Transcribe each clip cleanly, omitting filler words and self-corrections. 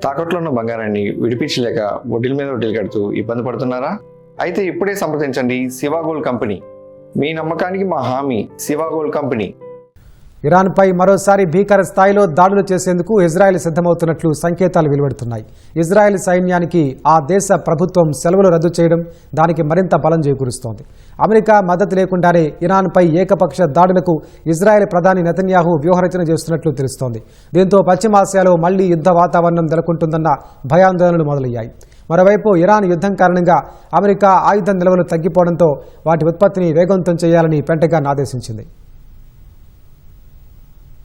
తాకట్లో ఉన్న బంగారాన్ని విడిపించలేక వడ్డీల మీద వడ్డీలు కడుతూ ఇబ్బంది పడుతున్నారా? అయితే ఇప్పుడే సంప్రదించండి శివ గోల్డ్ కంపెనీ. మీ నమ్మకానికి మా హామీ శివ గోల్డ్ కంపెనీ. ఇరాన్పై మరోసారి భీకర స్థాయిలో దాడులు చేసేందుకు ఇజ్రాయెల్ సిద్ధమవుతున్నట్లు సంకేతాలు వెలువడుతున్నాయి. ఇజ్రాయెల్ సైన్యానికి ఆ దేశ ప్రభుత్వం సెలవులు రద్దు చేయడం దానికి మరింత బలం చేకూరుస్తోంది. అమెరికా మద్దతు లేకుండానే ఇరాన్పై ఏకపక్ష దాడులకు ఇజ్రాయెల్ ప్రధాని నెతన్యాహు వ్యూహరచన చేస్తున్నట్లు తెలుస్తోంది. దీంతో పశ్చిమాసియాలో మళ్లీ యుద్ధ వాతావరణం నెలకొంటుందన్న భయాందోళనలు మొదలయ్యాయి. మరోవైపు ఇరాన్ యుద్ధం కారణంగా అమెరికా ఆయుధ నిల్వలు తగ్గిపోవడంతో వాటి ఉత్పత్తిని వేగవంతం చేయాలని పెంటగాన్ ఆదేశించింది.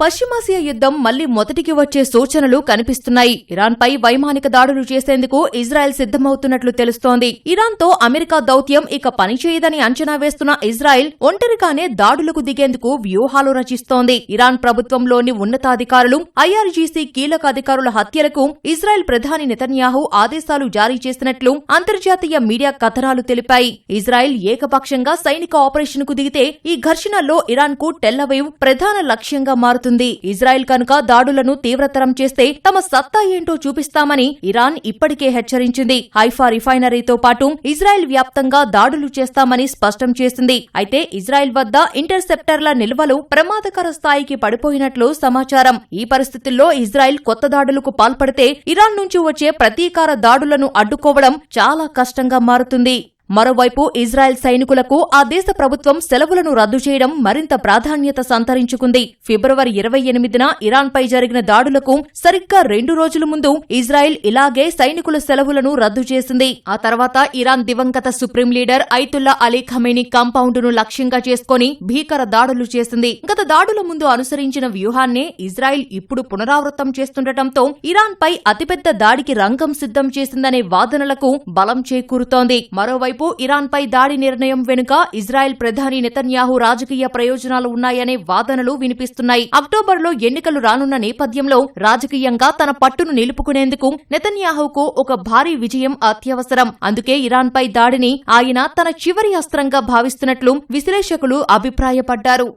పశ్చిమాసియా యుద్ధం మళ్లీ మొదటికి వచ్చే సూచనలు కనిపిస్తున్నాయి. ఇరాన్పై వైమానిక దాడులు చేసేందుకు ఇజ్రాయెల్ సిద్ధమవుతున్నట్లు తెలుస్తోంది. ఇరాన్తో అమెరికా దౌత్యం ఇక పనిచేయదని అంచనా వేస్తున్న ఇజ్రాయెల్ ఒంటరిగానే దాడులకు దిగేందుకు వ్యూహాలు రచిస్తోంది. ఇరాన్ ప్రభుత్వంలోని ఉన్నతాధికారులు, ఐఆర్జీసీ కీలక అధికారుల హత్యలకు ఇజ్రాయెల్ ప్రధాని నెతన్యాహు ఆదేశాలు జారీ చేసినట్లు అంతర్జాతీయ మీడియా కథనాలు తెలిపాయి. ఇజ్రాయెల్ ఏకపక్షంగా సైనిక ఆపరేషన్కు దిగితే ఈ ఘర్షణల్లో ఇరాన్కు టెల్లవీవ్ ప్రధాన లక్ష్యంగా మారుతుంది. ఇజ్రాయెల్ కనుక దాడులను తీవ్రతరం చేస్తే తమ సత్తా ఏంటో చూపిస్తామని ఇరాన్ ఇప్పటికే హెచ్చరించింది. హైఫా రిఫైనరీతో పాటు ఇజ్రాయెల్ వ్యాప్తంగా దాడులు చేస్తామని స్పష్టం చేసింది. అయితే ఇజ్రాయెల్ వద్ద ఇంటర్సెప్టర్ల నిల్వలు ప్రమాదకర స్థాయికి పడిపోయినట్లు సమాచారం. ఈ పరిస్థితుల్లో ఇజ్రాయెల్ కొత్త దాడులకు పాల్పడితే ఇరాన్ నుంచి వచ్చే ప్రతీకార దాడులను అడ్డుకోవడం చాలా కష్టంగా మారుతుంది. మరోవైపు ఇజ్రాయెల్ సైనికులకు ఆ దేశ ప్రభుత్వం సెలవులను రద్దు చేయడం మరింత ప్రాధాన్యత సంతరించుకుంది. ఫిబ్రవరి 28న ఇరాన్పై జరిగిన దాడులకు సరిగ్గా 2 రోజుల ముందు ఇజ్రాయెల్ ఇలాగే సైనికుల సెలవులను రద్దు చేసింది. ఆ తర్వాత ఇరాన్ దివంగత supreme leader Ayatollah Ali Khamenei కాంపౌండ్ను లక్ష్యంగా చేసుకుని భీకర దాడులు చేసింది. గత దాడుల ముందు అనుసరించిన వ్యూహాన్నే ఇజ్రాయెల్ ఇప్పుడు పునరావృతం చేస్తుండటంతో ఇరాన్పై అతిపెద్ద దాడికి రంగం సిద్ధం చేసిందనే వాదనలకు బలం చేకూరుతోంది. మరోవైపు ఇరాన్పై దాడి నిర్ణయం వెనుక ఇజ్రాయెల్ ప్రధాని నెతన్యాహు రాజకీయ ప్రయోజనాలు ఉన్నాయనే వాదనలు వినిపిస్తున్నాయి. అక్టోబర్లో ఎన్నికలు రానున్న నేపథ్యంలో రాజకీయంగా తన పట్టును నిలుపుకునేందుకు నెతన్యాహుకు ఒక భారీ విజయం అత్యవసరం. అందుకే ఇరాన్పై దాడిని ఆయన తన చివరి అస్త్రంగా భావిస్తున్నట్లు విశ్లేషకులు అభిప్రాయపడ్డారు.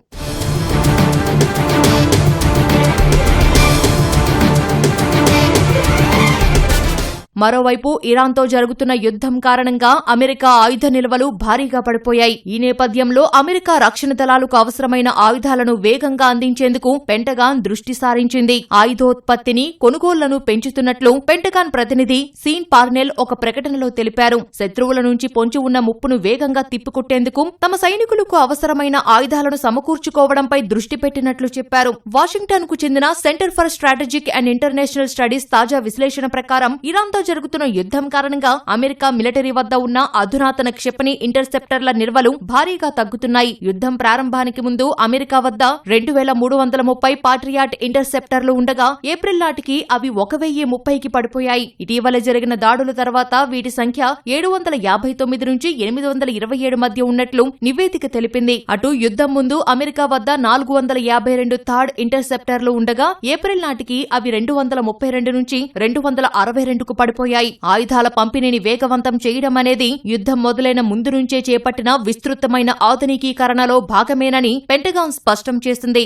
మరోవైపు ఇరాన్తో జరుగుతున్న యుద్ధం కారణంగా అమెరికా ఆయుధ నిల్వలు భారీగా పడిపోయాయి. ఈ నేపథ్యంలో అమెరికా రక్షణ దళాలకు అవసరమైన ఆయుధాలను వేగంగా అందించేందుకు పెంటగాన్ దృష్టి సారించింది. ఆయుధోత్పత్తిని, కొనుగోళ్లను పెంచుతున్నట్లు పెంటగాన్ ప్రతినిధి సీన్ పార్నెల్ ఒక ప్రకటనలో తెలిపారు. శత్రువుల నుంచి పొంచి ఉన్న ముప్పును వేగంగా తిప్పికొట్టేందుకు తమ సైనికులకు అవసరమైన ఆయుధాలను సమకూర్చుకోవడంపై దృష్టి పెట్టినట్లు చెప్పారు. వాషింగ్టన్ కు చెందిన centre for strategic and international studies తాజా విశ్లేషణ ప్రకారం ఇరాన్తో జరుగుతున్న యుద్ధం కారణంగా అమెరికా మిలిటరీ వద్ద ఉన్న అధునాతన క్షిపణి ఇంటర్సెప్టర్ల నిల్వలు భారీగా తగ్గుతున్నాయి. యుద్ధం ప్రారంభానికి ముందు అమెరికా వద్ద 2330 పాట్రియాట్ ఇంటర్సెప్టర్లు ఉండగా ఏప్రిల్ నాటికి అవి 1030కి పడిపోయాయి. ఇటీవల జరిగిన దాడుల తర్వాత వీటి సంఖ్య 759 నుంచి 827 మధ్య ఉన్నట్లు నివేదిక తెలిపింది. అటు యుద్ధం ముందు అమెరికా వద్ద 452 థర్డ్ ఇంటర్సెప్టర్లు ఉండగా ఏప్రిల్ నాటికి అవి 232 నుంచి 262కు పడిపోయాయి. ఆయుధాల పంపిణీని వేగవంతం చేయడం అనేది యుద్ధం మొదలైన ముందు నుంచే చేపట్టిన విస్తృతమైన ఆధునికీకరణలో భాగమేనని పెంటగాన్ స్పష్టం చేసింది.